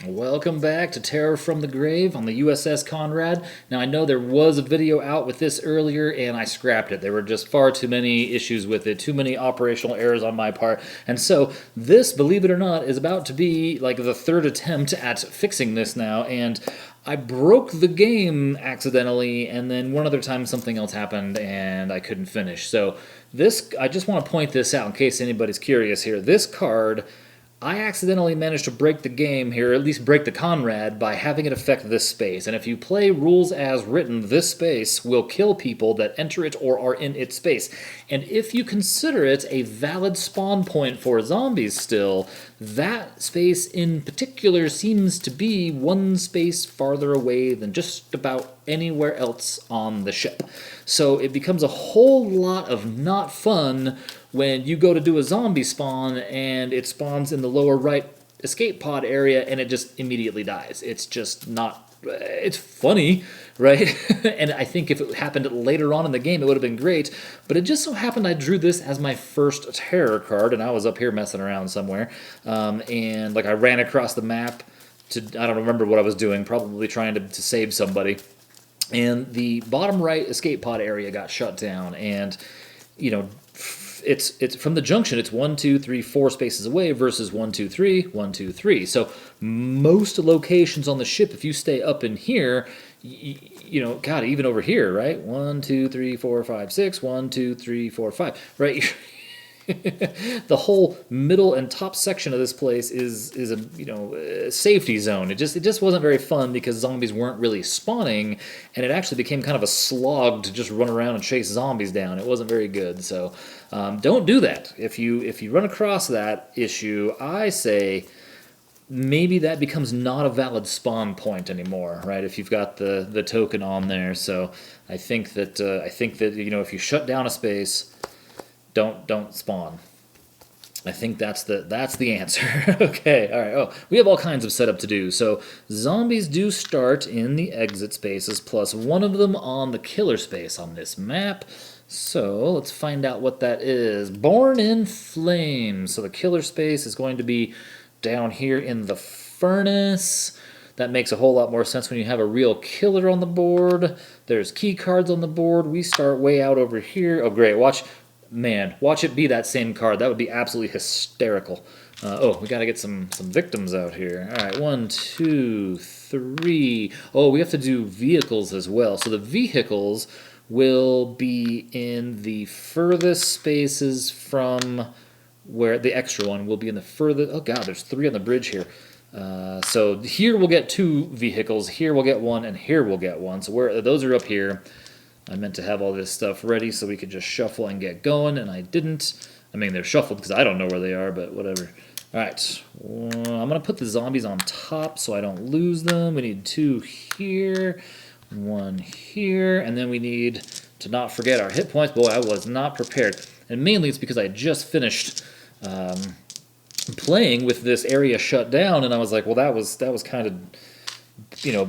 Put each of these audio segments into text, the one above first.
Welcome back to Terror from the Grave on the USS Konrad. Now, I know there was a video out with this earlier, and I scrapped it. There were just far too many issues with it, too many operational errors on my part. And so, this, believe it or not, is about to be like the third attempt at fixing this now, and I broke the game accidentally, and then one other time something else happened, and I couldn't finish. So, I just want to point this out in case anybody's curious here. This card, I accidentally managed to break the game here, or at least break the Conrad, by having it affect this space. And if you play rules as written, this space will kill people that enter it or are in its space. And if you consider it a valid spawn point for zombies still, that space in particular seems to be one space farther away than just about anywhere else on the ship. So it becomes a whole lot of not fun when you go to do a zombie spawn and it spawns in the lower right escape pod area and it just immediately dies. It's just not, it's funny, right? And I think if it happened later on in the game, it would have been great. But it just so happened I drew this as my first terror card, and I was up here messing around somewhere. And like I ran across the map to, I don't remember what I was doing, probably trying to save somebody. And the bottom right escape pod area got shut down, and you know, it's from the junction. It's 1, 2, 3, 4 spaces away versus 1, 2, 3, 1, 2, 3. So most locations on the ship, if you stay up in here, you know, God, even over here, right? 1, 2, 3, 4, 5, 6. 1, 2, 3, 4, 5. Right. The whole middle and top section of this place is a safety zone. It just wasn't very fun because zombies weren't really spawning, and it actually became kind of a slog to just run around and chase zombies down. It wasn't very good. So don't do that. If you run across that issue, I say maybe that becomes not a valid spawn point anymore, right? If you've got the token on there. So I think that if you shut down a space, don't spawn. I think that's the answer. Okay, all right. Oh, we have all kinds of setup to do. So zombies do start in the exit spaces, plus one of them on the killer space on this map. So let's find out what that is. Born in Flames. So the killer space is going to be down here in the furnace. That makes a whole lot more sense when you have a real killer on the board. There's key cards on the board. We start way out over here. Oh, great. Watch it be that same card. That would be absolutely hysterical. We got to get some victims out here. All right, 1, 2, 3. Oh, we have to do vehicles as well. So the vehicles will be in the furthest spaces from where the extra one will be in the furthest. Oh, God, there's 3 on the bridge here. So here we'll get 2 vehicles. Here we'll get 1, and here we'll get 1. So those are up here. I meant to have all this stuff ready so we could just shuffle and get going, and I didn't. I mean, they're shuffled because I don't know where they are, but whatever. All right, I'm going to put the zombies on top so I don't lose them. We need 2 here, 1 here, and then we need to not forget our hit points. Boy, I was not prepared, and mainly it's because I just finished playing with this area shut down, and I was like, well, that was kind of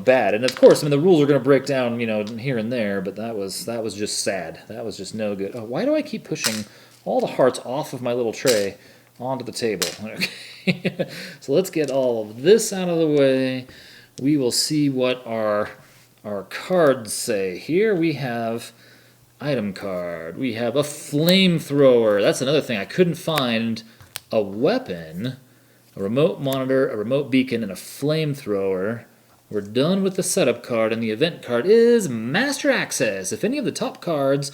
bad. And of course, I mean, the rules are going to break down, here and there, but that was just sad. That was just no good. Oh, why do I keep pushing all the hearts off of my little tray onto the table? Okay. So let's get all of this out of the way. We will see what our cards say. Here we have item card. We have a flamethrower. That's another thing. I couldn't find a weapon, a remote monitor, a remote beacon, and a flamethrower. We're done with the setup card, and the event card is Master Access. If any of the top cards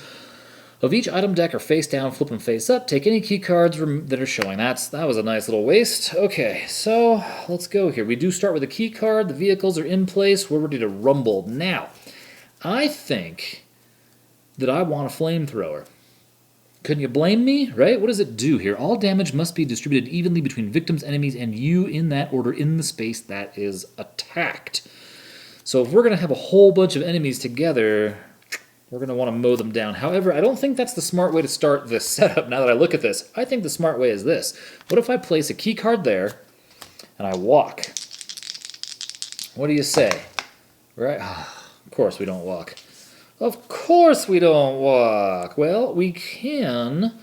of each item deck are face down, flip them face up, take any key cards that are showing. That was a nice little waste. Okay, so let's go here. We do start with a key card. The vehicles are in place. We're ready to rumble. Now, I think that I want a flamethrower. Couldn't you blame me, right? What does it do here? All damage must be distributed evenly between victims, enemies, and you in that order in the space that is attacked. So if we're going to have a whole bunch of enemies together, we're going to want to mow them down. However, I don't think that's the smart way to start this setup now that I look at this. I think the smart way is this. What if I place a key card there and I walk? What do you say? Right? Of course we don't walk. Of course we don't walk. Well, we can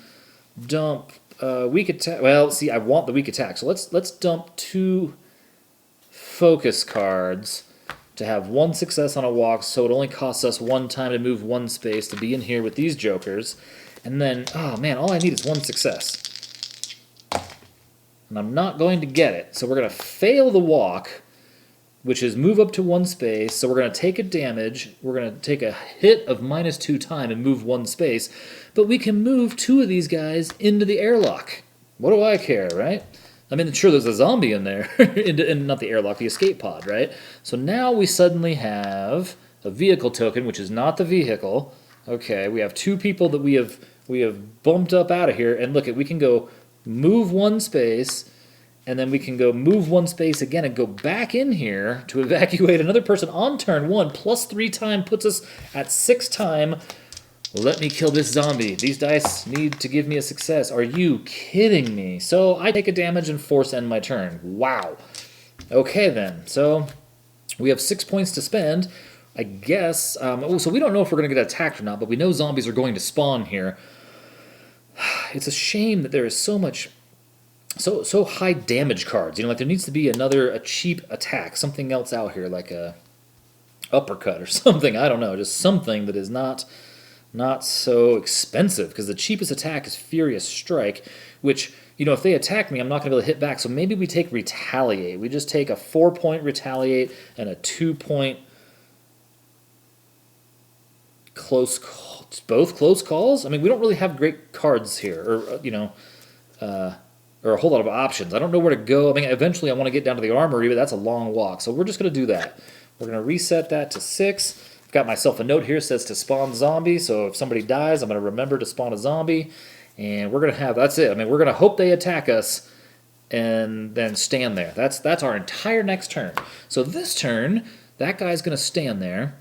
dump weak attack. Well, see, I want the weak attack. So let's dump 2 focus cards to have 1 success on a walk, so it only costs us 1 time to move 1 space to be in here with these jokers. And then, oh man, all I need is 1 success. And I'm not going to get it. So we're going to fail the walk, which is move up to 1 space. So we're going to take a damage. We're going to take a hit of -2 time and move 1 space. But we can move 2 of these guys into the airlock. What do I care, right? I mean, sure, there's a zombie in there. Not the airlock, the escape pod, right? So now we suddenly have a vehicle token, which is not the vehicle. Okay, we have 2 people that we have bumped up out of here. And look, we can go move 1 space, and then we can go move 1 space again and go back in here to evacuate another person on turn 1. Plus 3 time puts us at 6 time. Let me kill this zombie. These dice need to give me a success. Are you kidding me? So I take a damage and force end my turn. Wow. Okay then. So we have 6 points to spend. I guess. So we don't know if we're going to get attacked or not, but we know zombies are going to spawn here. It's a shame that there is so much, so high damage cards. You know, like there needs to be a cheap attack, something else out here, like a uppercut or something. I don't know, just something that is not so expensive, because the cheapest attack is Furious Strike, which, you know, if they attack me, I'm not going to be able to hit back. So maybe we take Retaliate. We just take a 4-point Retaliate and a 2-point Close Call. Both close calls? I mean, we don't really have great cards here, or, you know, or a whole lot of options. I don't know where to go. I mean, eventually I want to get down to the armory, but that's a long walk. So we're just going to do that. We're going to reset that to 6. I've got myself a note here that says to spawn zombie, so if somebody dies, I'm going to remember to spawn a zombie. And we're going to have, that's it. I mean, we're going to hope they attack us and then stand there. That's our entire next turn. So this turn, that guy's going to stand there.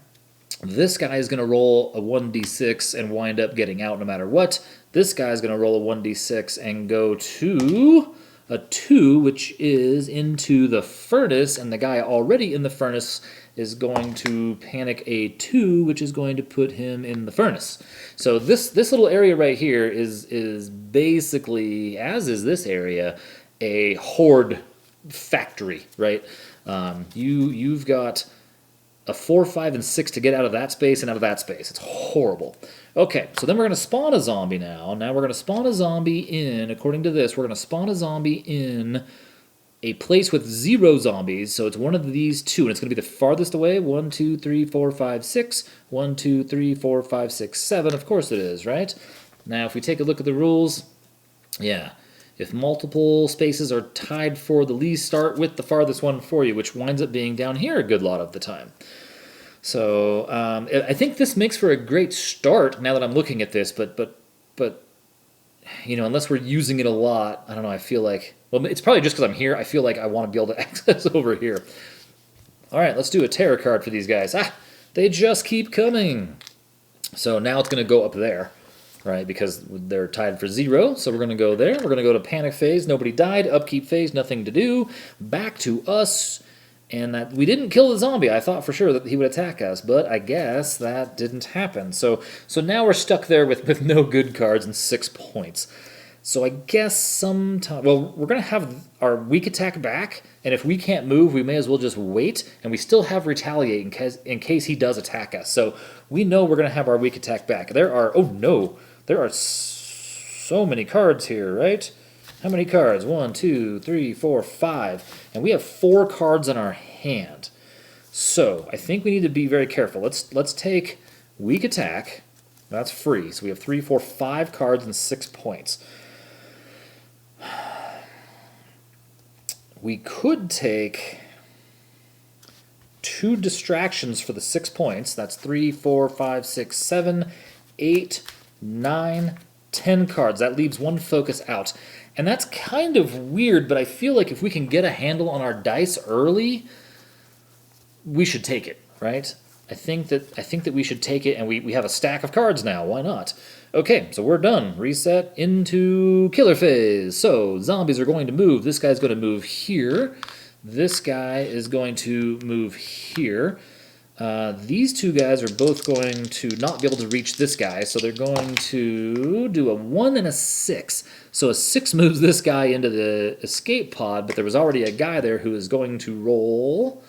This guy is going to roll a 1d6 and wind up getting out no matter what. This guy is going to roll a 1d6 and go to a 2, which is into the furnace, and the guy already in the furnace is going to panic a 2, which is going to put him in the furnace. So this little area right here is basically, as is this area, a horde factory, right? You've got a 4, 5, and 6 to get out of that space and out of that space. It's horrible. Okay, so then we're going to spawn a zombie now. Now we're going to spawn a zombie in, according to this, we're going to spawn a zombie in a place with 0 zombies. So it's one of these 2, and it's going to be the farthest away. 1, 2, 3, 4, 5, 6. 1, 2, 3, 4, 5, 6, 7. Of course it is, right? Now if we take a look at the rules, yeah. If multiple spaces are tied for the lead, start with the farthest one for you, which winds up being down here a good lot of the time. So I think this makes for a great start now that I'm looking at this, but you know, unless we're using it a lot, I don't know, I feel like, well, it's probably just because I'm here, I feel like I want to be able to access over here. All right, let's do a terror card for these guys. They just keep coming. So now it's going to go up there. Right, because they're tied for 0, so we're going to go there. We're going to go to panic phase. Nobody died. Upkeep phase. Nothing to do. Back to us. And that we didn't kill the zombie. I thought for sure that he would attack us, but I guess that didn't happen. So now we're stuck there with no good cards and 6 points. So I guess sometime... Well, we're going to have our weak attack back, and if we can't move, we may as well just wait, and we still have Retaliate in case he does attack us. So we know we're going to have our weak attack back. There are... Oh, no. There are so many cards here, right? How many cards? 1, 2, 3, 4, 5. And we have 4 cards in our hand. So I think we need to be very careful. Let's take weak attack. That's free. So we have 3, 4, 5 cards and 6 points. We could take 2 distractions for the 6 points. That's 3, 4, 5, 6, 7, 8, 9, 10 cards. That leaves 1 focus out. And that's kind of weird, but I feel like if we can get a handle on our dice early, we should take it, right? I think that we should take it, and we have a stack of cards now. Why not? Okay, so we're done. Reset into killer phase. So zombies are going to move. This guy's going to move here. This guy is going to move here. These two guys are both going to not be able to reach this guy, so they're going to do a 1 and a 6. So a 6 moves this guy into the escape pod, but there was already a guy there who is going to roll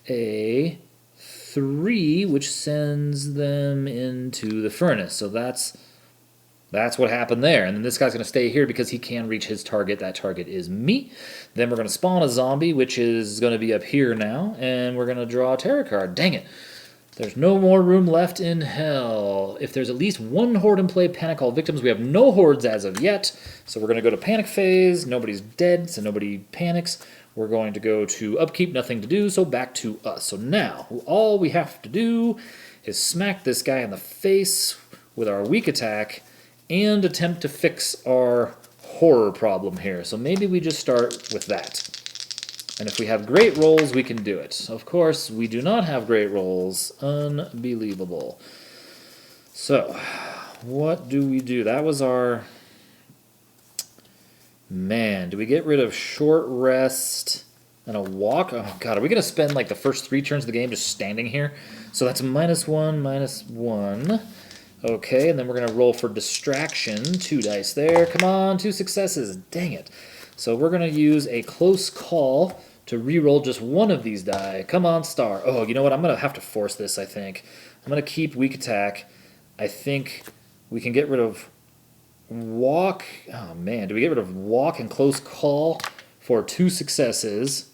a 3, which sends them into the furnace. So that's what happened there. And then this guy's going to stay here because he can reach his target. That target is me. Then we're going to spawn a zombie, which is going to be up here now. And we're going to draw a terror card. Dang it. There's no more room left in hell. If there's at least one horde in play, panic all victims. We have no hordes as of yet. So we're going to go to panic phase. Nobody's dead, so nobody panics. We're going to go to upkeep, nothing to do, so back to us. So now, all we have to do is smack this guy in the face with our weak attack and attempt to fix our horror problem here. So maybe we just start with that. And if we have great rolls, we can do it. Of course, we do not have great rolls. Unbelievable. So, what do we do? That was our... Man, do we get rid of short rest and a walk? Oh, God, are we going to spend like the first 3 turns of the game just standing here? So that's -1, -1. Okay, and then we're going to roll for distraction. 2 dice there. Come on, 2 successes. Dang it. So we're going to use a close call to re-roll just one of these die. Come on, star. Oh, you know what? I'm going to have to force this, I think. I'm going to keep weak attack. I think we can get rid of walk. Oh, man. Do we get rid of walk and close call for 2 successes?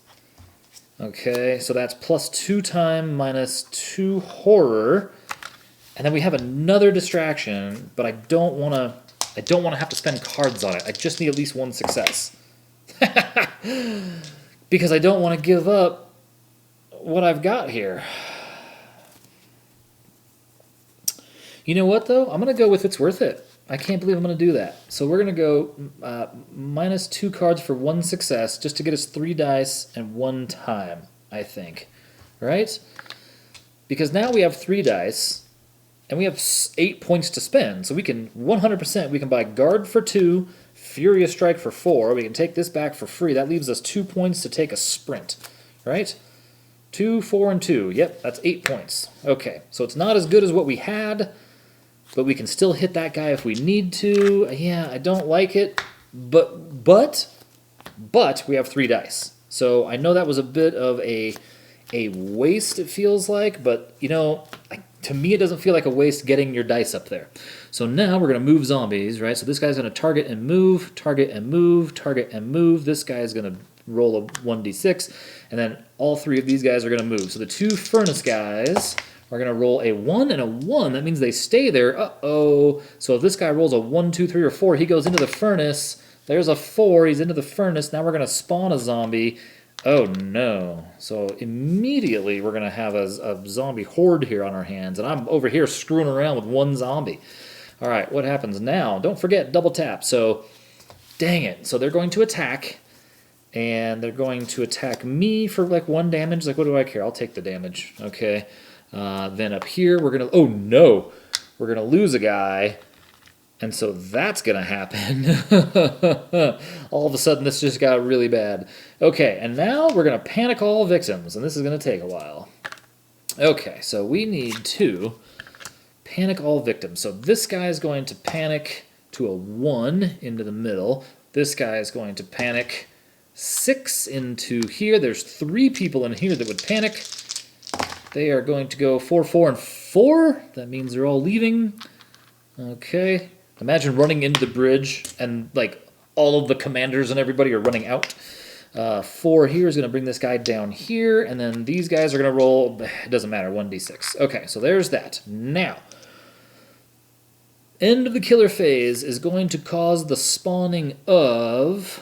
Okay, so that's +2 time -2 horror. And then we have another distraction, but I don't want to have to spend cards on it. I just need at least 1 success. Because I don't want to give up what I've got here. You know what, though? I'm going to go with it's worth it. I can't believe I'm going to do that. So we're going to go -2 cards for 1 success, just to get us 3 dice and 1 time, I think. Right? Because now we have 3 dice, and we have 8 points to spend. So we can, 100%, we can buy Guard for 2, Furious Strike for 4. We can take this back for free. That leaves us 2 points to take a sprint. Right? 2, 4, and 2. Yep, that's 8 points. Okay, so it's not as good as what we had, but we can still hit that guy if we need to. Yeah, I don't like it, but we have 3 dice. So I know that was a bit of a waste, it feels like, but, you know, to me it doesn't feel like a waste getting your dice up there. So now we're going to move zombies, right? So this guy's going to target and move, target and move, target and move. This guy is going to roll a 1d6, and then all 3 of these guys are going to move. So the 2 furnace guys are going to roll a 1 and a 1. That means they stay there. Uh-oh. So if this guy rolls a 1, 2, 3, or 4, he goes into the furnace. There's a 4. He's into the furnace. Now we're going to spawn a zombie. Oh, no. So immediately we're going to have a zombie horde here on our hands. And I'm over here screwing around with 1 zombie. All right, what happens now? Don't forget, double tap. So, dang it. So they're going to attack. And they're going to attack me for like 1 damage. Like, what do I care? I'll take the damage. Okay. Then up here, we're going to... Oh, no. We're going to lose a guy. And so that's going to happen. All of a sudden, this just got really bad. Okay, and now we're going to panic all victims. And this is going to take a while. Okay, so we need to panic all victims. So this guy is going to panic to a 1 into the middle. This guy is going to panic 6 into here. There's 3 people in here that would panic. They are going to go 4, 4, and 4. That means they're all leaving. Okay. Imagine running into the bridge and like all of the commanders and everybody are running out. 4 here is going to bring this guy down here. And then these guys are going to roll, it doesn't matter, 1d6. Okay, so there's that. Now, end of the killer phase is going to cause the spawning of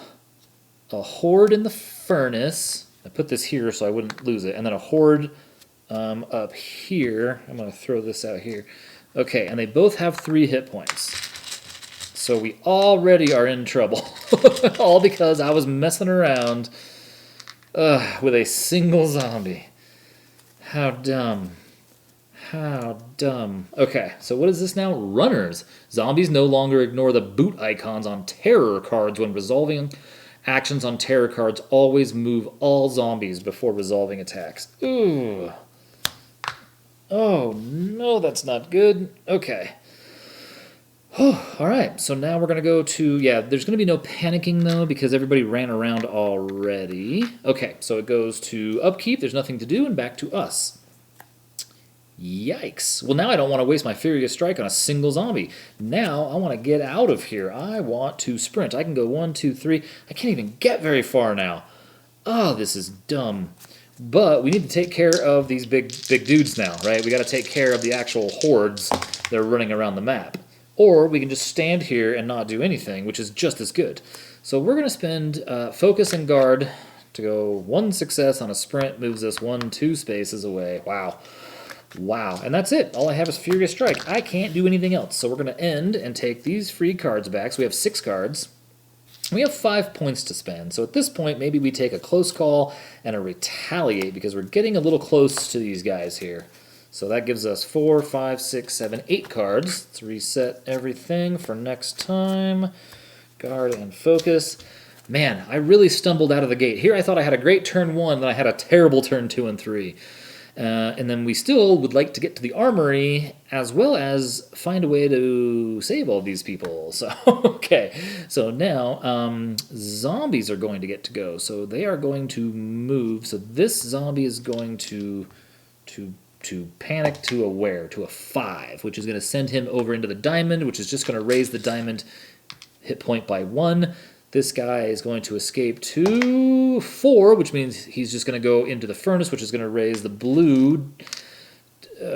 a horde in the furnace. I put this here so I wouldn't lose it. And then a horde up here. I'm going to throw this out here. Okay, and they both have 3 hit points. So we already are in trouble. All because I was messing around with a single zombie. How dumb. How dumb. Okay, so what is this now? Runners. Zombies no longer ignore the boot icons on terror cards when resolving actions on terror cards. Always move all zombies before resolving attacks. Ooh. Oh, no, that's not good. Okay. All right, so now we're going to go to, yeah, there's going to be no panicking, though, because everybody ran around already. Okay, so it goes to upkeep, there's nothing to do, and back to us. Yikes. Well, now I don't want to waste my Furious Strike on a single zombie. Now I want to get out of here. I want to sprint. I can go 1, 2, 3. I can't even get very far now. Oh, this is dumb. But we need to take care of these big dudes now, right? We got to take care of the actual hordes that are running around the map. Or we can just stand here and not do anything, which is just as good. So we're going to spend focus and guard to go 1 success on a sprint, moves us 1, 2 spaces away. Wow. Wow. And that's it. All I have is Furious Strike. I can't do anything else. So we're going to end and take these free cards back. So we have 6 cards. We have 5 points to spend. So at this point, maybe we take a close call and a retaliate because we're getting a little close to these guys here. So that gives us 4, 5, 6, 7, 8 cards. Let's reset everything for next time. Guard and focus. Man, I really stumbled out of the gate. Here I thought I had a great turn 1, then I had a terrible turn 2 and 3. And then we still would like to get to the armory as well as find a way to save all these people. So, okay. So now zombies are going to get to go. So they are going to move. So this zombie is going to panic to a where? To a 5, which is going to send him over into the diamond, which is just going to raise the diamond hit point by 1. This guy is going to escape to 4, which means he's just going to go into the furnace, which is going to raise the blue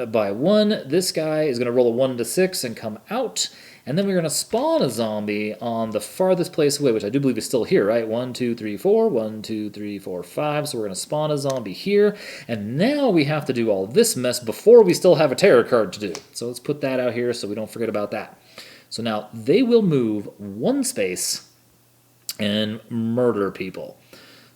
by 1. This guy is going to roll a 1 to 6 and come out. And then we're going to spawn a zombie on the farthest place away, which I do believe is still here, right? 1, 2, 3, 4. 1, 2, 3, 4, 5. So we're going to spawn a zombie here. And now we have to do all this mess before we still have a terror card to do. So let's put that out here so we don't forget about that. So now they will move 1 space and murder people.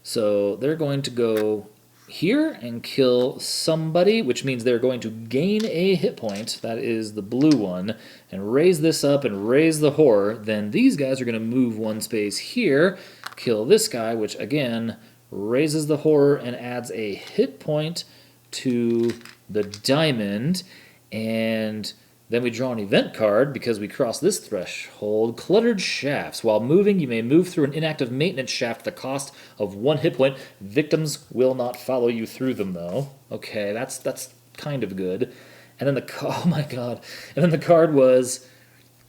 So they're going to go here and kill somebody, which means they're going to gain a hit point, that is the blue one, and raise this up and raise the horror. Then these guys are going to move 1 space here, kill this guy, which again raises the horror and adds a hit point to the diamond. And then we draw an event card because we cross this threshold. Cluttered shafts. While moving, you may move through an inactive maintenance shaft at the cost of 1 hit point. Victims will not follow you through them, though. Okay, that's kind of good. And then oh my god. And then the card was,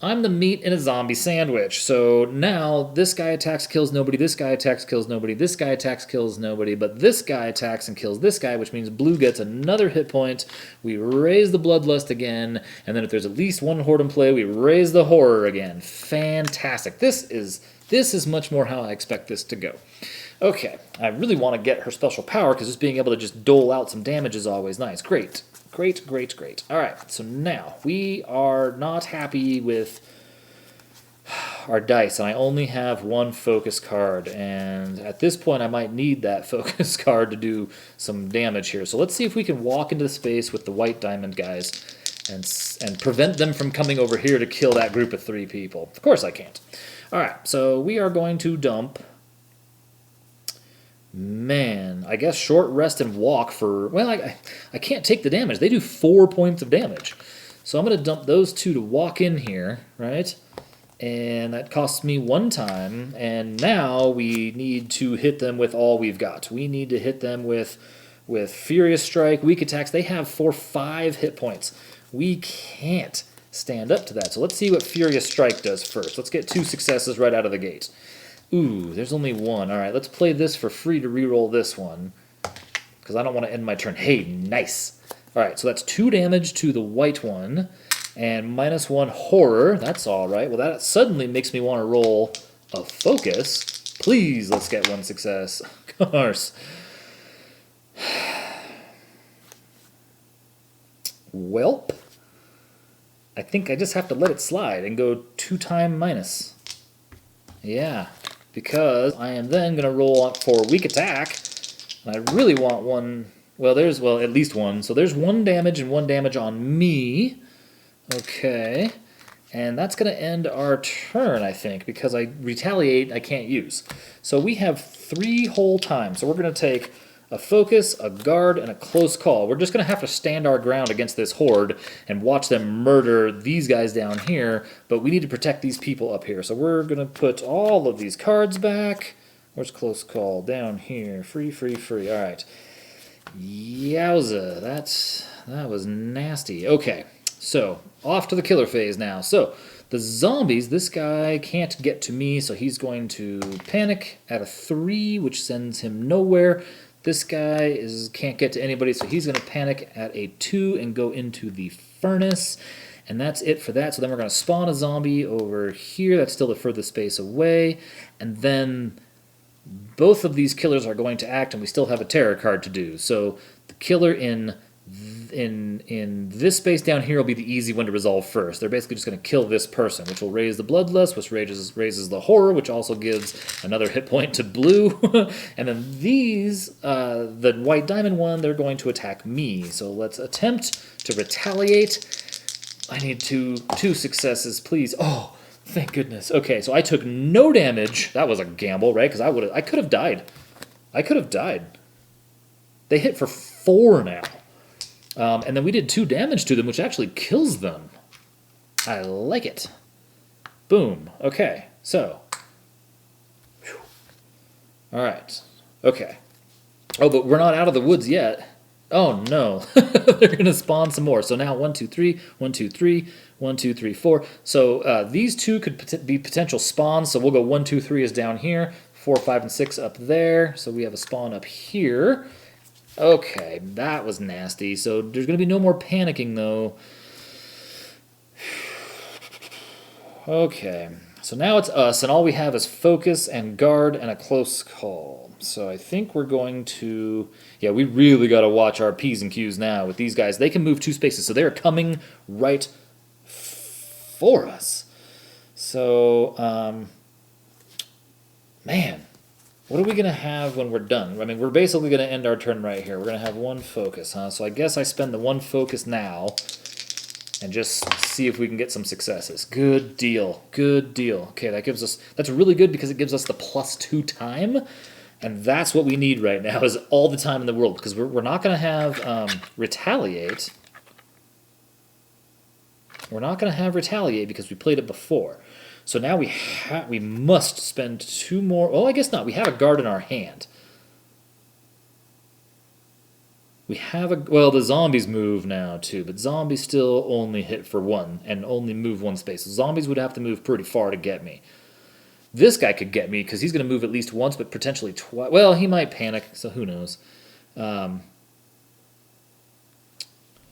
I'm the meat in a zombie sandwich. So now this guy attacks, kills nobody, this guy attacks, kills nobody, this guy attacks, kills nobody, but this guy attacks and kills this guy, which means blue gets another hit point. We raise the bloodlust again, and then if there's at least 1 horde in play, we raise the horror again. Fantastic. This is much more how I expect this to go. Okay, I really want to get her special power because just being able to just dole out some damage is always nice. Great. Great, great, great. All right, so now we are not happy with our dice, and I only have 1 focus card, and at this point I might need that focus card to do some damage here. So let's see if we can walk into the space with the white diamond guys and prevent them from coming over here to kill that group of 3 people. Of course I can't. All right, so we are going to dump... Man, I guess short rest and walk for... Well, I can't take the damage. They do 4 points of damage. So I'm going to dump those 2 to walk in here, right? And that costs me 1 time. And now we need to hit them with all we've got. We need to hit them with Furious Strike, weak attacks. They have 5 hit points. We can't stand up to that. So let's see what Furious Strike does first. Let's get 2 successes right out of the gate. Ooh, there's only 1. All right, let's play this for free to reroll this one because I don't want to end my turn. Hey, nice. All right, so that's 2 damage to the white one and -1 horror. That's all right. Well, that suddenly makes me want to roll a focus. Please, let's get 1 success. Of course. Welp. I think I just have to let it slide and go 2-time minus. Yeah. Because I am then going to roll for weak attack. And I really want 1... Well, there's at least 1. So there's 1 damage and 1 damage on me. Okay. And that's going to end our turn, I think, because I retaliate I can't use. So we have 3 whole times. So we're going to take a focus, a guard, and a close call. We're just going to have to stand our ground against this horde and watch them murder these guys down here, but we need to protect these people up here. So we're going to put all of these cards back. Where's close call? Down here. Free, free, free. All right. Yowza. That was nasty. Okay, so off to the killer phase now. So the zombies, this guy can't get to me, so he's going to panic at a 3, which sends him nowhere. This guy can't get to anybody, so he's going to panic at a 2 and go into the furnace. And that's it for that. So then we're going to spawn a zombie over here. That's still the furthest space away. And then both of these killers are going to act, and we still have a terror card to do. So the killer in this space down here will be the easy one to resolve first. They're basically just going to kill this person, which will raise the bloodlust, which raises the horror, which also gives another hit point to blue. And then these, the white diamond one, they're going to attack me. So let's attempt to retaliate. I need two successes, please. Oh, thank goodness. Okay, so I took no damage. That was a gamble, right? Because I could have died. I could have died. They hit for 4 now. And then we did 2 damage to them, which actually kills them. I like it. Boom. Okay, so. Whew. All right. Okay. Oh, but we're not out of the woods yet. Oh, no. They're going to spawn some more. So now 1, 2, 3, 1, 2, 3, 1, 2, 3, 4. So these 2 could be potential spawns. So we'll go 1, 2, 3 is down here. 4, 5, and 6 up there. So we have a spawn up here. Okay, that was nasty. So there's going to be no more panicking, though. Okay, so now it's us, and all we have is focus and guard and a close call. So I think we're going to... Yeah, we really got to watch our P's and Q's now with these guys. They can move 2 spaces, so they're coming right for us. So, man... What are we going to have when we're done? I mean, we're basically going to end our turn right here. We're going to have 1 focus, huh? So I guess I spend the 1 focus now and just see if we can get some successes. Good deal. Good deal. Okay, that's really good because it gives us the +2 time. And that's what we need right now is all the time in the world because we're not going to have retaliate. We're not going to have retaliate because we played it before. So now we must spend 2 more... Oh, I guess not. We have a guard in our hand. We have a... Well, the zombies move now, too. But zombies still only hit for 1 and only move 1 space. So zombies would have to move pretty far to get me. This guy could get me because he's going to move at least once, but potentially twice. Well, he might panic, so who knows.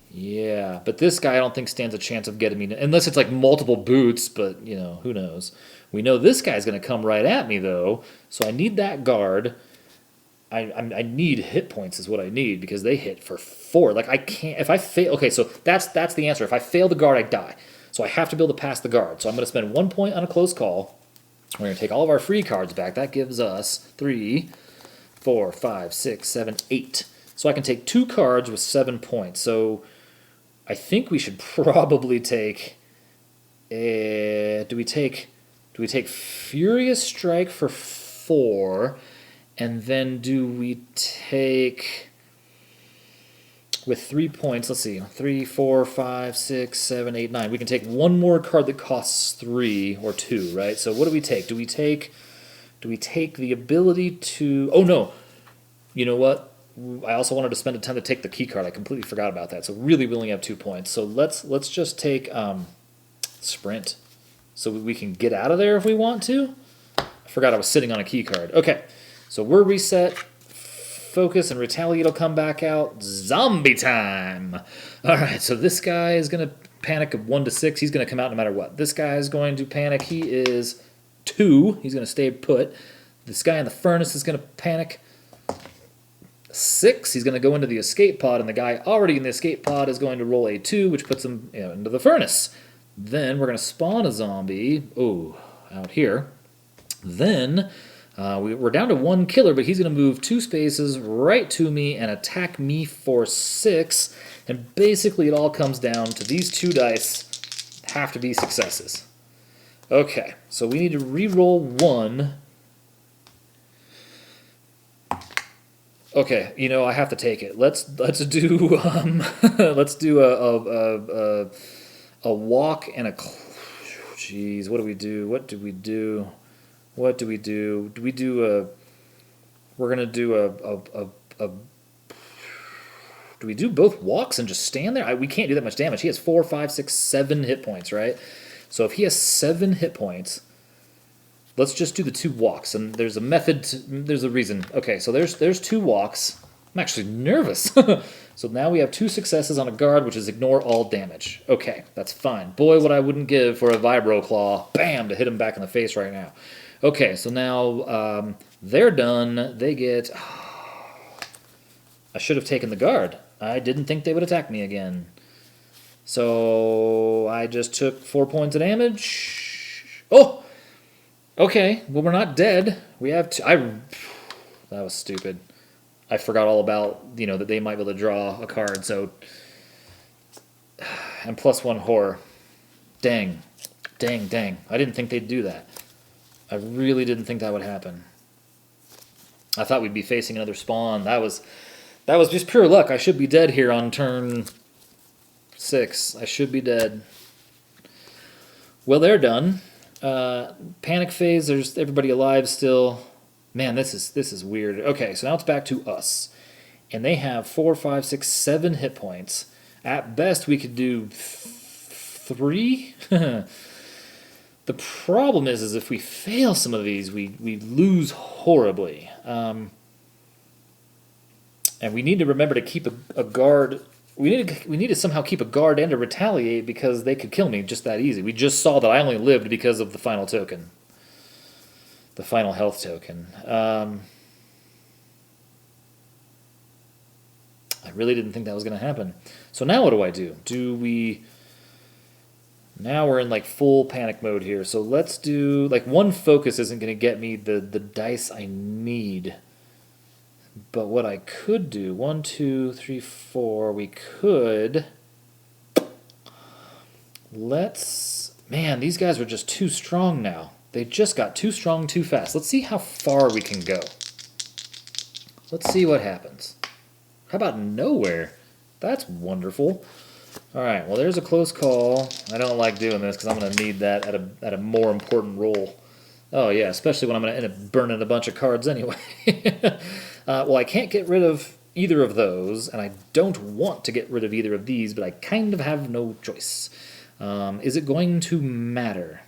Yeah, but this guy I don't think stands a chance of getting me, unless it's like multiple boots, but, you know, who knows. We know this guy's going to come right at me, though, so I need that guard. I need hit points is what I need, because they hit for 4. Like, I can't, if I fail, okay, so that's the answer. If I fail the guard, I die. So I have to be able to pass the guard. So I'm going to spend 1 point on a close call. We're going to take all of our free cards back. That gives us 3, 4, 5, 6, 7, 8. So I can take 2 cards with 7 points. So... I think we should probably take... do we take Furious Strike for 4, and then do we take... With 3 points, let's see, 3, 4, 5, 6, 7, 8, 9. We can take 1 more card that costs 3 or 2, right? So what do we take? Do we take the ability to... Oh, no. You know what? I also wanted to spend a time to take the key card. I completely forgot about that. So really, we only have 2 points. So let's just take Sprint, so we can get out of there if we want to. I forgot I was sitting on a key card. Okay, so we're reset. Focus and Retaliate will come back out. Zombie time. All right, so this guy is going to panic of 1 to 6. He's going to come out no matter what. This guy is going to panic. He is 2. He's going to stay put. This guy in the furnace is going to panic. 6, he's going to go into the escape pod, and the guy already in the escape pod is going to roll a 2, which puts him into the furnace. Then we're going to spawn a zombie, out here. Then we're down to 1 killer, but he's going to move 2 spaces right to me and attack me for 6. And basically it all comes down to these 2 dice have to be successes. Okay, so we need to re-roll 1. Okay, you know, I have to take it. Let's do let's do a walk and a. Jeez, what do we do? What do we do? What do we do? Do we do a? We're gonna do a do we do both walks and just stand there? We can't do that much damage. He has 4, 5, 6, 7 hit points, right? So if he has 7 hit points, let's just do the 2 walks. And there's a method. There's a reason. Okay, so there's 2 walks. I'm actually nervous. So now we have 2 successes on a guard, which is ignore all damage. Okay, that's fine. Boy, what I wouldn't give for a Vibro Claw, bam, to hit him back in the face right now. Okay, so now they're done. They get... I should have taken the guard. I didn't think they would attack me again. So I just took 4 points of damage. Oh! Okay, well, we're not dead. We have that was stupid. I forgot all about, you know, that they might be able to draw a card, so... And +1 horror. Dang. Dang, dang. I didn't think they'd do that. I really didn't think that would happen. I thought we'd be facing another spawn. That was just pure luck. I should be dead here on turn 6. I should be dead. Well, they're done. Panic phase. There's everybody alive still. Man, this is weird. Okay, so now it's back to us, and they have 4, 5, 6, 7 hit points. At best, we could do 3. The problem is if we fail some of these, we lose horribly. And we need to remember to keep a guard. We need to somehow keep a guard and to retaliate because they could kill me just that easy. We just saw that I only lived because of the final token. The final health token. I really didn't think that was going to happen. So now what do? Do we... Now we're in like full panic mode here. So let's do... Like 1 focus isn't going to get me the dice I need. But what I could do, 1, 2, 3, 4, we could... Let's... Man, these guys are just too strong now. They just got too strong too fast. Let's see how far we can go. Let's see what happens. How about nowhere? That's wonderful. Alright, well there's a close call. I don't like doing this because I'm going to need that at a more important roll. Oh yeah, especially when I'm going to end up burning a bunch of cards anyway. Well, I can't get rid of either of those, and I don't want to get rid of either of these, but I kind of have no choice. Is it going to matter?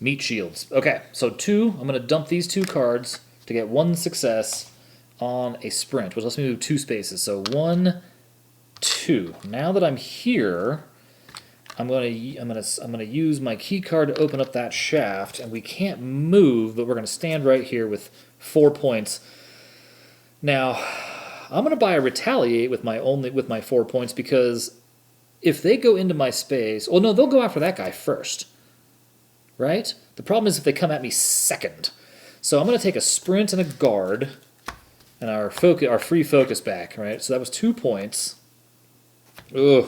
Meat shields. Okay, so 2, I'm going to dump these 2 cards to get 1 success on a sprint, which lets me move 2 spaces. So 1, 2. Now that I'm here, I'm gonna use my key card to open up that shaft, and we can't move, but we're gonna stand right here with 4 points. Now, I'm gonna buy a retaliate with my 4 points because if they go into my space, well, no, they'll go after that guy first, right? The problem is if they come at me second. So I'm gonna take a sprint and a guard, and our free focus back, right? So that was 2 points. Ugh,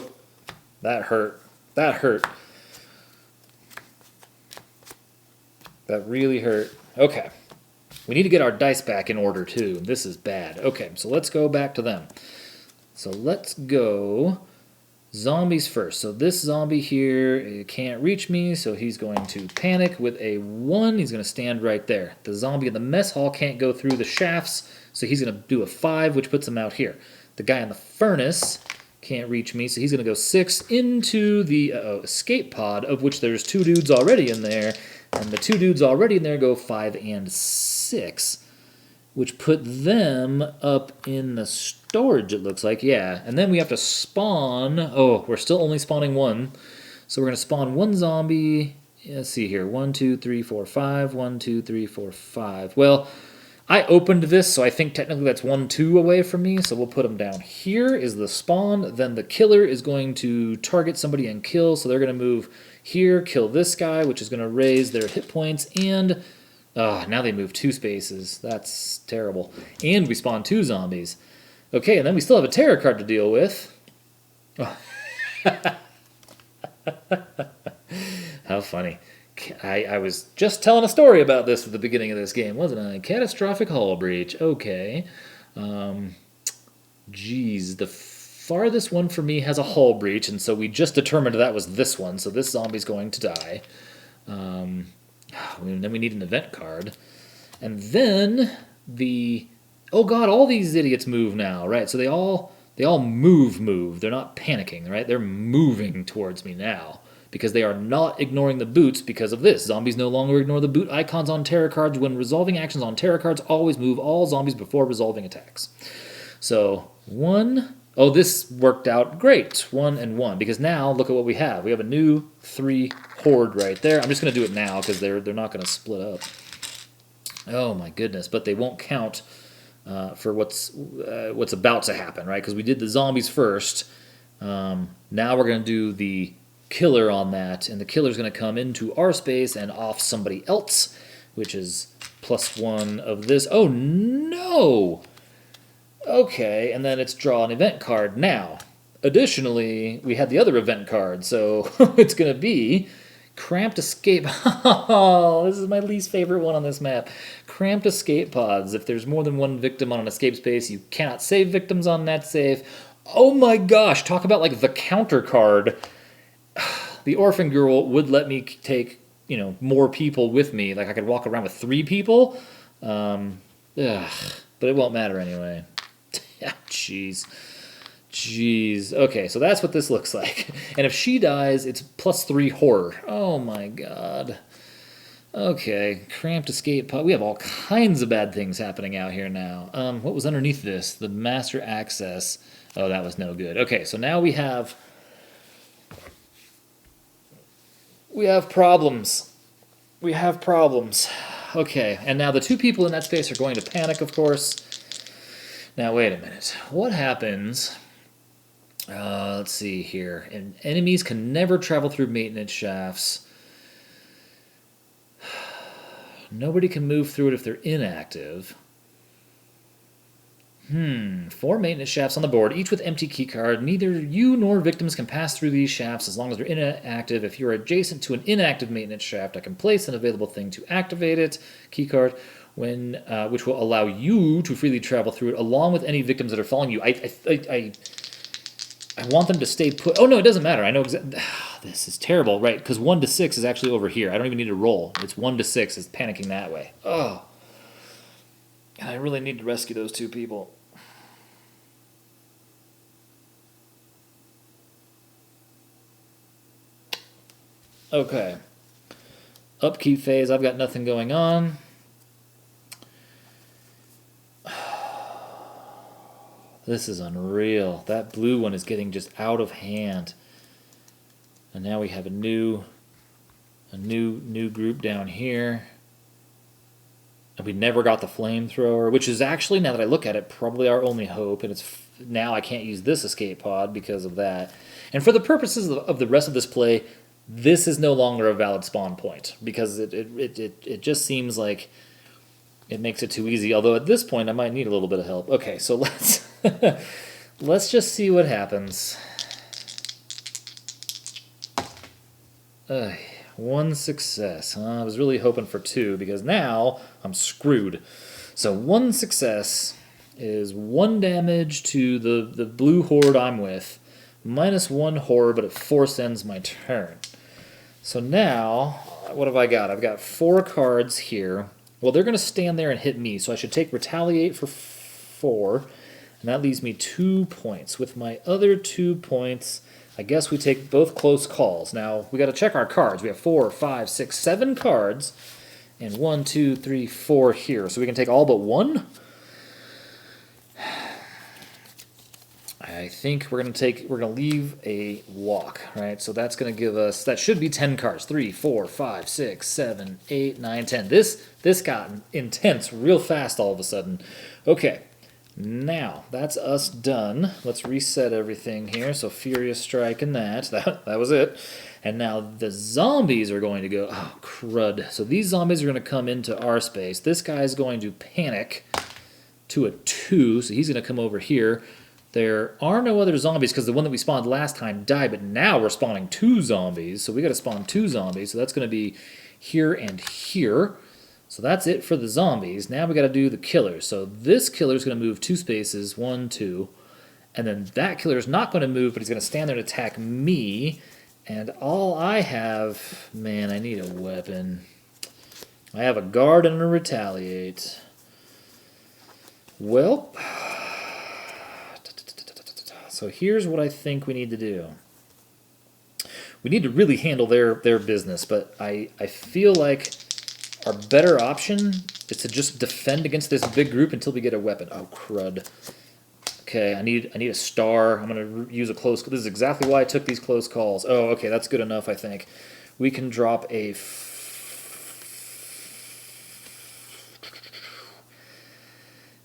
that hurt. That hurt. That really hurt. Okay. We need to get our dice back in order, too. This is bad. Okay, so let's go back to them. So let's go zombies first. So this zombie here can't reach me, so he's going to panic with a 1. He's going to stand right there. The zombie in the mess hall can't go through the shafts, so he's going to do a 5, which puts him out here. The guy in the furnace can't reach me, so he's going to go 6 into the escape pod, of which there's 2 dudes already in there, and the 2 dudes already in there go 5 and 6, which put them up in the storage, it looks like. Yeah, and then we have to spawn. Oh, we're still only spawning 1, so we're going to spawn 1 zombie. Let's see here. 1, 2, 3, 4, 5. 1, 2, 3, 4, 5. Well, I opened this, so I think technically that's 1, 2 away from me, so we'll put them down. Here is the spawn, then the killer is going to target somebody and kill, so they're going to move here, kill this guy, which is going to raise their hit points, and now they move 2 spaces. That's terrible. And we spawn 2 zombies. Okay, and then we still have a terror card to deal with. Oh. How funny. I was just telling a story about this at the beginning of this game, wasn't I? Catastrophic hull breach. Okay. Geez, the farthest one for me has a hull breach, and so we just determined that was this one, so this zombie's going to die. Then we need an event card. And then the... Oh god, all these idiots move now, right? So they all move. They're not panicking, right? They're moving towards me now. Because they are not ignoring the boots because of this. Zombies no longer ignore the boot icons on terror cards. When resolving actions on terror cards, always move all zombies before resolving attacks. So, 1... Oh, this worked out great. 1 and 1. Because now, look at what we have. We have a new 3 horde right there. I'm just going to do it now because they're not going to split up. Oh my goodness. But they won't count for what's about to happen, right? Because we did the zombies first. Now we're going to do the killer on that, and the killer's going to come into our space and off somebody else, which is +1 of this. Oh no! Okay, and then it's draw an event card. Now, additionally, we had the other event card, so it's going to be Cramped Escape. Oh, this is my least favorite one on this map. Cramped Escape Pods. If there's more than one victim on an escape space, you cannot save victims on that save. Oh my gosh, talk about like the counter card. The orphan girl would let me take, more people with me. Like I could walk around with 3 people. But it won't matter anyway. Jeez. Okay, so that's what this looks like. And if she dies, it's +3 horror. Oh my god. Okay, Cramped Escape Pod. We have all kinds of bad things happening out here now. What was underneath this? The Master Access. Oh, that was no good. Okay, so now we have problems. We have problems. Okay, and now the 2 people in that space are going to panic, of course. Now, wait a minute. What happens... let's see here. And enemies can never travel through maintenance shafts. Nobody can move through it if they're inactive. 4 maintenance shafts on the board, each with empty keycard. Neither you nor victims can pass through these shafts as long as they're inactive. If you're adjacent to an inactive maintenance shaft, I can place an available thing to activate it, keycard, which will allow you to freely travel through it, along with any victims that are following you. I want them to stay put. Oh no, it doesn't matter. I know exactly. This is terrible, right? Because 1 to 6 is actually over here. I don't even need to roll. It's 1 to 6 is panicking that way. Oh. And I really need to rescue those 2 people. Okay. Upkeep phase, I've got nothing going on. This is unreal. That blue one is getting just out of hand. And now we have a new group down here. And we never got the flamethrower, which is actually, now that I look at it, probably our only hope. And it's now I can't use this escape pod because of that. And for the purposes of the rest of this play, this is no longer a valid spawn point because it just seems like it makes it too easy. Although at this point, I might need a little bit of help. Okay, so let's just see what happens. 1 success. I was really hoping for 2 because now I'm screwed. So 1 success is 1 damage to the blue horde I'm with, -1 horror, but it force ends my turn. So now, what have I got? I've got 4 cards here. Well, they're going to stand there and hit me, so I should take Retaliate for 4, and that leaves me 2 points. With my other 2 points, I guess we take both close calls. Now, we got to check our cards. We have 4, 5, 6, 7 cards, and 1, 2, 3, 4 here. So we can take all but 1? I think we're going to leave a walk, right? So that's going to give us, that should be 10 cards. 3, 4, 5, 6, 7, 8, 9, 10. This got intense real fast all of a sudden. Okay, now that's us done. Let's reset everything here. So Furious Strike and that was it. And now the zombies are going to go, oh crud. So these zombies are going to come into our space. This guy's going to panic to a 2, so he's going to come over here. There are no other zombies because the one that we spawned last time died, but now we're spawning 2 zombies. So we got to spawn 2 zombies. So that's going to be here and here. So that's it for the zombies. Now we got to do the killers. So this killer is going to move 2 spaces, 1, 2. And then that killer is not going to move, but he's going to stand there and attack me. And all I have... Man, I need a weapon. I have a guard and a retaliate. Well... So here's what I think we need to do. We need to really handle their business, but I feel like our better option is to just defend against this big group until we get a weapon. Oh, crud. Okay, I need a star. I'm going to use a close... This is exactly why I took these close calls. Oh, okay, that's good enough, I think. We can drop a...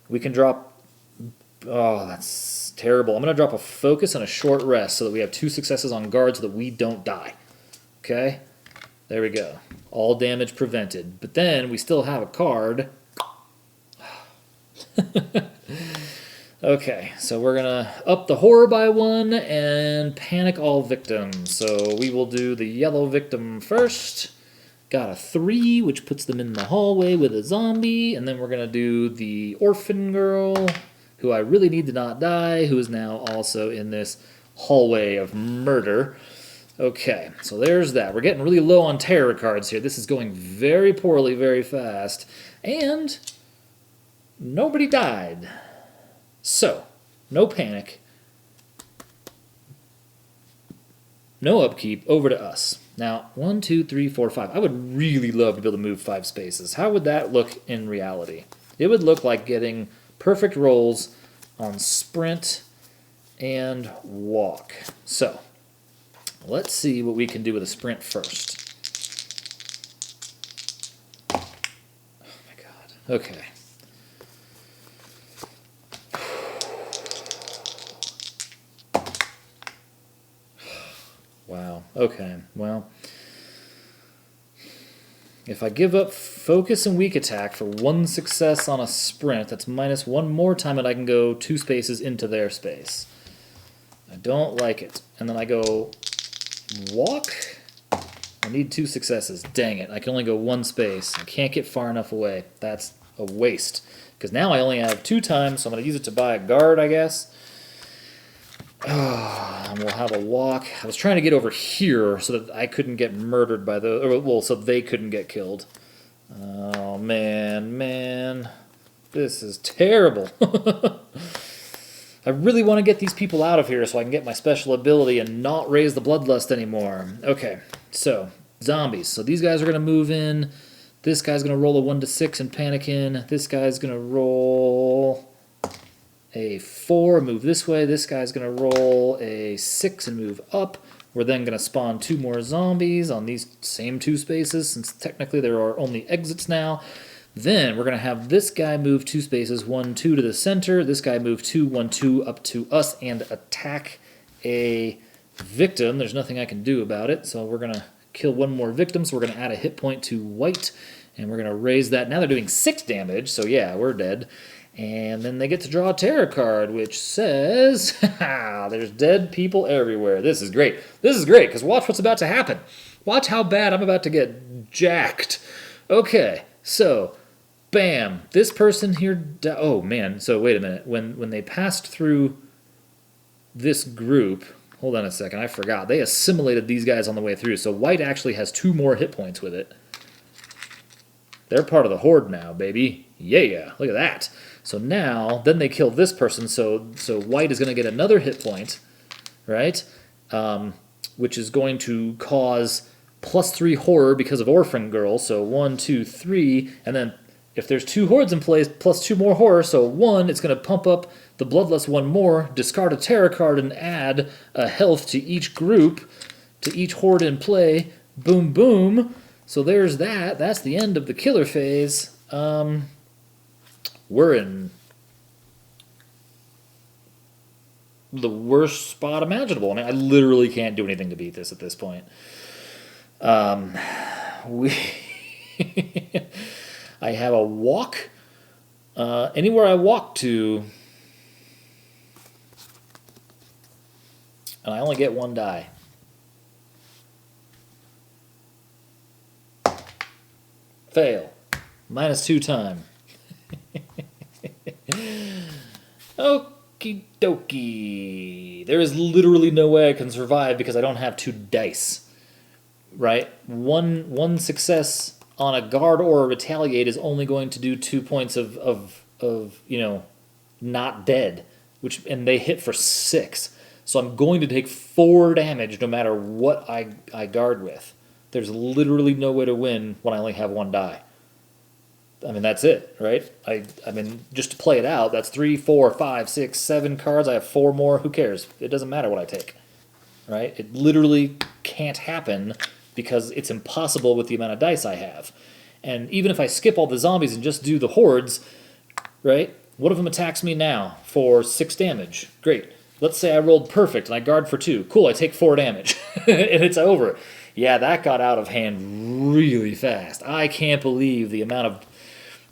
We can drop... Oh, that's terrible. I'm going to drop a focus and a short rest so that we have 2 successes on guard so that we don't die. Okay? There we go. All damage prevented. But then we still have a card. Okay, so we're going to up the horror by 1 and panic all victims. So we will do the yellow victim first. Got a 3, which puts them in the hallway with a zombie. And then we're going to do the orphan girl, who I really need to not die, who is now also in this hallway of murder. Okay, so there's that. We're getting really low on terror cards here. This is going very poorly, very fast. And nobody died. So, no panic. No upkeep. Over to us. Now, 1, 2, 3, 4, 5. I would really love to be able to move 5 spaces. How would that look in reality? It would look like getting perfect rolls on sprint and walk. So, let's see what we can do with a sprint first. Oh my god. Okay. Wow. Okay. Well, if I give up focus and weak attack for 1 success on a sprint, that's minus 1 more time and I can go 2 spaces into their space. I don't like it. And then I go walk. I need 2 successes. Dang it. I can only go 1 space. I can't get far enough away. That's a waste. Because now I only have 2 times, so I'm going to use it to buy a guard, I guess. And we'll have a walk. I was trying to get over here so that I couldn't get murdered by the... Or, well, so they couldn't get killed. Oh, man. This is terrible. I really want to get these people out of here so I can get my special ability and not raise the bloodlust anymore. Okay, so zombies. So these guys are going to move in. This guy's going to roll a 1 to 6 and panic in. This guy's going to roll a 4, move this way. This guy's going to roll a 6 and move up. We're then going to spawn 2 more zombies on these same 2 spaces, since technically there are only exits now. Then we're going to have this guy move 2 spaces, 1, 2 to the center. This guy move 2, 1, 2 up to us and attack a victim. There's nothing I can do about it, so we're going to kill 1 more victim. So we're going to add a hit point to white, and we're going to raise that. Now they're doing 6 damage, so yeah, we're dead. And then they get to draw a terror card, which says, there's dead people everywhere. This is great. This is great, because watch what's about to happen. Watch how bad I'm about to get jacked. Okay, so, bam. This person here, oh man, so wait a minute. When they passed through this group, hold on a second, I forgot. They assimilated these guys on the way through, so white actually has 2 more hit points with it. They're part of the horde now, baby. Yeah, look at that. So now, then they kill this person, so white is going to get another hit point, right? Which is going to cause +3 horror because of orphan girl, so 1, 2, 3, and then if there's 2 hordes in place, plus 2 more horror, so 1, it's going to pump up the bloodlust 1 more, discard a terror card, and add a health to each group, to each horde in play. Boom, boom. So there's that. That's the end of the killer phase. We're in the worst spot imaginable. I mean, I literally can't do anything to beat this at this point. I have a walk. Anywhere I walk to, and I only get 1 die. Fail. -2 time. Okie dokie. There is literally no way I can survive because I don't have 2 dice. Right? One success on a guard or a retaliate is only going to do 2 points of not dead, and they hit for 6. So I'm going to take 4 damage no matter what I guard with. There's literally no way to win when I only have 1 die. I mean, that's it, right? I mean, just to play it out, that's 3, 4, 5, 6, 7 cards. I have 4 more. Who cares? It doesn't matter what I take, right? It literally can't happen because it's impossible with the amount of dice I have. And even if I skip all the zombies and just do the hordes, right? One of them attacks me now for 6 damage. Great. Let's say I rolled perfect and I guard for 2. Cool, I take 4 damage. And it's over. Yeah, that got out of hand really fast. I can't believe the amount of...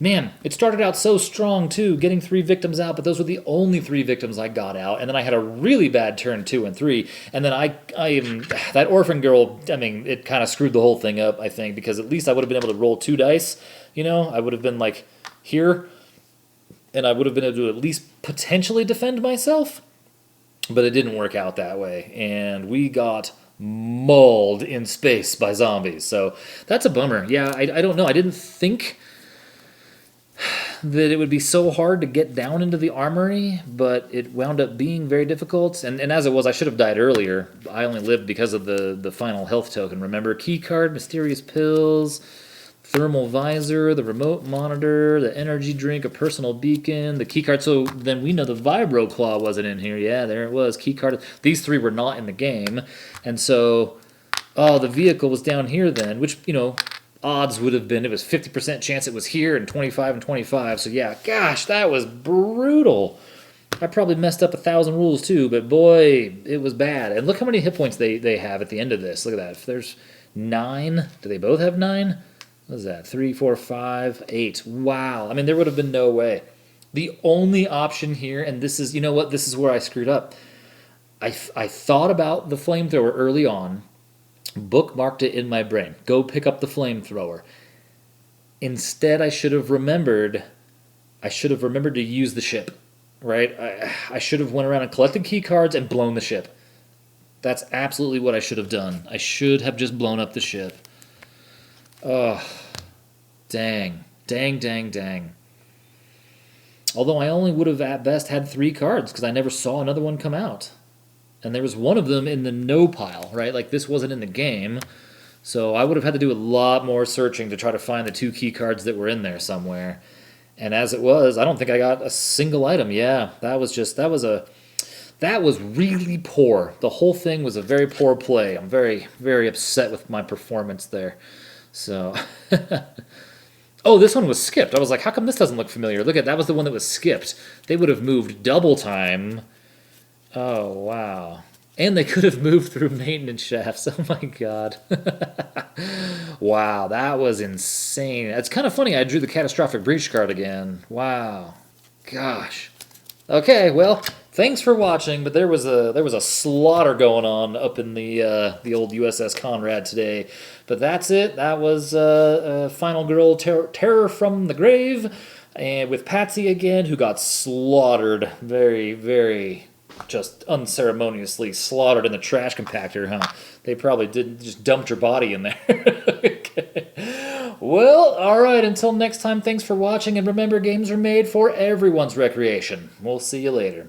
Man, it started out so strong, too, getting 3 victims out, but those were the only 3 victims I got out, and then I had a really bad turn 2 and 3, and then that orphan girl, I mean, it kind of screwed the whole thing up, I think, because at least I would have been able to roll 2 dice, I would have been, like, here, and I would have been able to at least potentially defend myself, but it didn't work out that way, and we got mauled in space by zombies, so that's a bummer. Yeah, I don't know, I didn't think that it would be so hard to get down into the armory, but it wound up being very difficult. And as it was, I should have died earlier. I only lived because of the final health token. Remember, keycard, mysterious pills, thermal visor, the remote monitor, the energy drink, a personal beacon, the keycard. So then we know the vibro claw wasn't in here. Yeah, there it was. Keycard. These 3 were not in the game. And so, the vehicle was down here then, which, odds would have been it was 50% chance it was here and 25 and 25. So yeah, gosh, that was brutal. I probably messed up 1,000 rules too, but boy, it was bad. And look how many hit points they have at the end of this. Look at that. If there's 9, do they both have 9? What is that? 3, 4, 5, 8. Wow. I mean, there would have been no way. The only option here, and this is, this is where I screwed up. I thought about the flamethrower early on, bookmarked it in my brain. Go pick up the flamethrower. Instead, I should have remembered to use the ship, right? I should have went around and collected key cards and blown the ship. That's absolutely what I should have done. I should have just blown up the ship. Oh, dang. Although I only would have at best had 3 cards because I never saw another one come out. And there was one of them in the no pile, right? Like, this wasn't in the game. So I would have had to do a lot more searching to try to find the 2 key cards that were in there somewhere. And as it was, I don't think I got a single item. Yeah, that was really poor. The whole thing was a very poor play. I'm very, very upset with my performance there. So, oh, this one was skipped. I was like, how come this doesn't look familiar? Look that was the one that was skipped. They would have moved double time. Oh, wow. And they could have moved through maintenance shafts. Oh, my God. Wow, that was insane. It's kind of funny I drew the catastrophic breach card again. Wow. Gosh. Okay, well, thanks for watching, but there was a slaughter going on up in the old USS Konrad today. But that's it. That was Final Girl Terror from the Grave, and with Patsy again, who got slaughtered very, very... just unceremoniously slaughtered in the trash compactor, huh? They probably didn't just dumped her body in there. Okay. Well, alright, until next time, thanks for watching, and remember, games are made for everyone's recreation. We'll see you later.